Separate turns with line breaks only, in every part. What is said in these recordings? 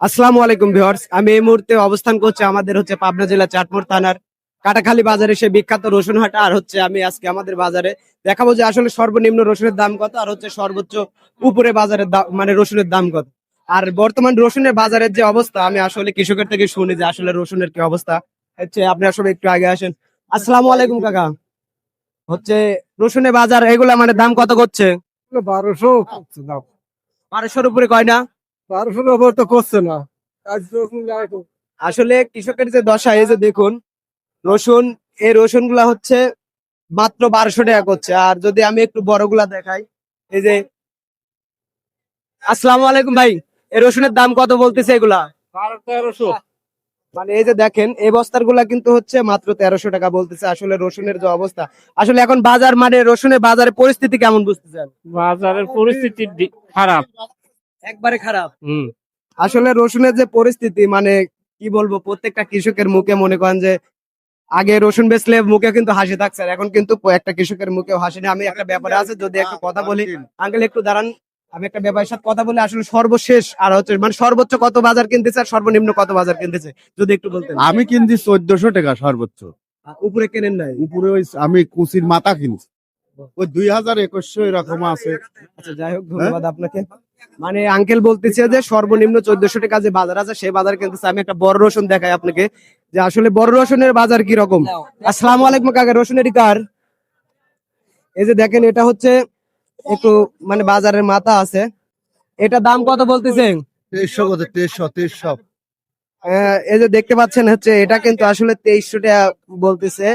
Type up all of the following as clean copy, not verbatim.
আসসালামু আলাইকুম ভিউয়ার্স, আমি এই মুহূর্তে অবস্থান করছি আমাদের পাবনা জেলা চাটমোহর থানার কাটাখালী বাজারে, সে বিখ্যাত রসুন হাট। আর আমি আজকে আমাদের বাজারে দেখাবো যে আসলে সর্বনিম্ন রসুনের দাম কত, আর সর্বোচ্চ উপরে বাজারের দাম মানে রসুনের দাম কত। আর বর্তমান রসুনের বাজারের যে অবস্থা, আমি আসলে কৃষকের থেকে শুনি যে আসলে রসুনের কি অবস্থা। আপনি আসলে একটু আগে আসেন। আসসালামু আলাইকুম কাকা। রসুনের বাজার এগুলা দাম কত করছে?
1200 করছে দাম।
1200-র উপরে কয় না?
1200 ওপর তো করছে না।
আসলে কৃষকের যে দশা, এই যে দেখুন রসুন, এই রসুন গুলা মাত্র 1200 টাকা করছে। আর যদি আমি একটু বড়গুলা দেখাই, এই যে আসসালামু আলাইকুম ভাই, এই রসুনের দাম কত বলতেছে এগুলা?
1300।
এই যে দেখেন, এই বস্তার গুলা কিন্তু মাত্র 1300 টাকা বলতেছে। আসলে রসুনের যে অবস্থা, আসলে এখন বাজার রসুনের বাজারের পরিস্থিতি কেমন বুঝতেছেন?
বাজারের পরিস্থিতি খারাপ,
একবারে খারাপ। আসলে রসুনের যে পরিস্থিতি, কি বলবো, প্রত্যেকটা কৃষকের মুখে মনে করেন যে আগে রসুন বেচলে মুখে কিন্তু হাসি থাকছে, আর এখন কিন্তু একটা কৃষকের মুখেও হাসি নেই। আমি একটা ব্যাপারে আছে, যদি একটা কথা বলি, আঙ্কেল একটু দাঁড়ান, আমি একটা ব্যাপারের সাথে কথা বলি। আসলে সর্বশেষ আর সর্বোচ্চ কত বাজার কিনতেছে আর সর্বনিম্ন কত বাজার কিনতেছে, যদি একটু বলতেন।
আমি কিনছি 1400 টাকা সর্বোচ্চ।
উপরে কেনেন নাই?
উপরে ওই আমি কুচির মাথা কিনছি, ওই 2100 এরকম আছে।
আচ্ছা, যাই হোক, ধন্যবাদ আপনাকে। আঙ্কেল বলতেছে যে সর্বনিম্ন 1400 টাকা যে বাজার আছে, সেই বাজার কিনতেছে। আমি একটা বড় রসুন দেখাই আপনাকে, যে আসলে বড় রসুনের বাজার কি রকম। আসসালামু আলাইকুম কাকা, রসুনের কার? এই যে দেখেন, এটা একটু বাজারের মাথা আছে। এটা দাম কত বলতেছেন?
2300 কত? 2300।
এই যে দেখতে পাচ্ছেন, এটা কিন্তু আসলে 2300 টাকা বলতেছে।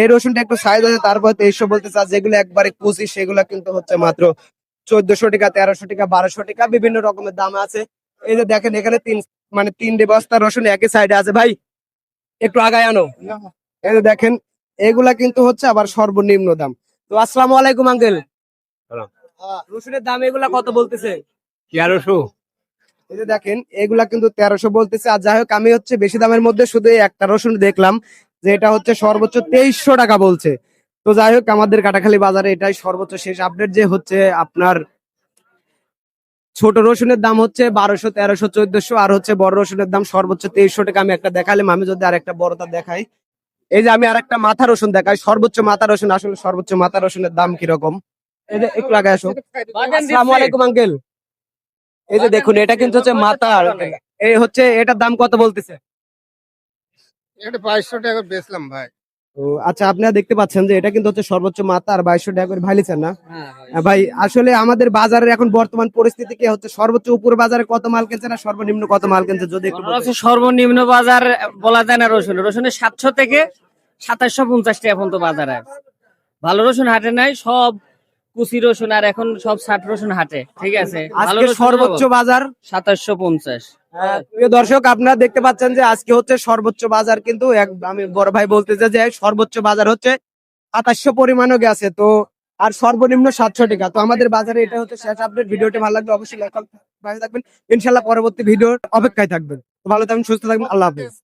এই রসুনটা একটু সাইজ আছে, তারপর 2300 বলতেছে। আর যেগুলো একবারে কুচি, সেগুলা কিন্তু মাত্র 1400 টাকা, 1300 টাকা, 1200 টাকা, বিভিন্ন রকমের দাম আছে। এই যে দেখেন, এখানে তিনটে বস্তা রসুন একই সাইডে আছে। ভাই একটু আগায় আনো। এই যে দেখেন, এগুলা কিন্তু আবার সর্বনিম্ন দাম। তো আসসালামু আলাইকুম আঙ্কেল, রসুনের দাম এগুলা কত বলতেছে?
1300।
এই যে দেখেন, এগুলা কিন্তু 1300 বলতেছে। আর যাই হোক, আমি বেশি দামের মধ্যে শুধু এই একটা রসুন দেখলাম, যে এটা সর্বোচ্চ 2300 টাকা বলছে। তো যাই হোক, আমাদের কাটাখালী বাজারে এটাই সর্বোচ্চ শেষ আপডেট, যে আপনার ছোট রসুনের দাম 1200, 1300, 1400, আর বড় রসুনের দাম সর্বোচ্চ 2300 টাকা। আমি একটা দেখালাম, আমি যদি আরেকটা বড়টা দেখাই, এই যে আমি আরেকটা মাথা রসুন দেখাই, সর্বোচ্চ মাথা রসুন। আসলে সর্বোচ্চ মাথা রসুনের দাম কিরকম, এই যে একটু আগে আসো। আসসালামু আলাইকুম আঙ্কেল। এই যে দেখুন, এটা কিন্তু মাথা, এই এটার দাম কত বলতেছে?
এটা 2200 টাকা বেচলাম ভাই।
তো আচ্ছা, আপনারা দেখতে পাচ্ছেন যে এটা কিন্তু সর্বোচ্চ মাথা, আর 2200 টাকা করে ভাই লিছেন না? ভাই আসলে আমাদের বাজারের এখন বর্তমান পরিস্থিতি কি সর্বোচ্চ উপর বাজারে কত মাল কিনছে না সর্বনিম্ন কত মাল কিনছে, যদি একটু বলতেন।
সর্বনিম্ন বাজার বলা যায় না। রসুনের 700 থেকে 2750 টাকা পর্যন্ত বাজারে। ভালো রসুন হাটে নাই, সব কুচি রসুন, আর এখন সব 60 রসুন হাটে। ঠিক আছে, ভালো
আজকে
রসুন
সর্বোচ্চ বাজার
2750।
প্রিয় দর্শক, আপনারা দেখতে পাচ্ছেন যে আজকে সর্বোচ্চ বাজার কিন্তু আমি বড় ভাই বলতেছে যে সর্বোচ্চ বাজার 2700 পরিমাণও গেছে। তো আর সর্বনিম্ন 700 টাকা। তো আমাদের বাজারে এটা শেষ আপডেট। ভিডিওটি ভালো লাগলে অবশ্যই লাইক করবেন, পাশে থাকবেন। ইনশাল্লাহ পরবর্তী ভিডিওর অপেক্ষায় থাকবেন। ভালো থাকবেন, সুস্থ থাকবেন, আল্লাহ হাফেজ।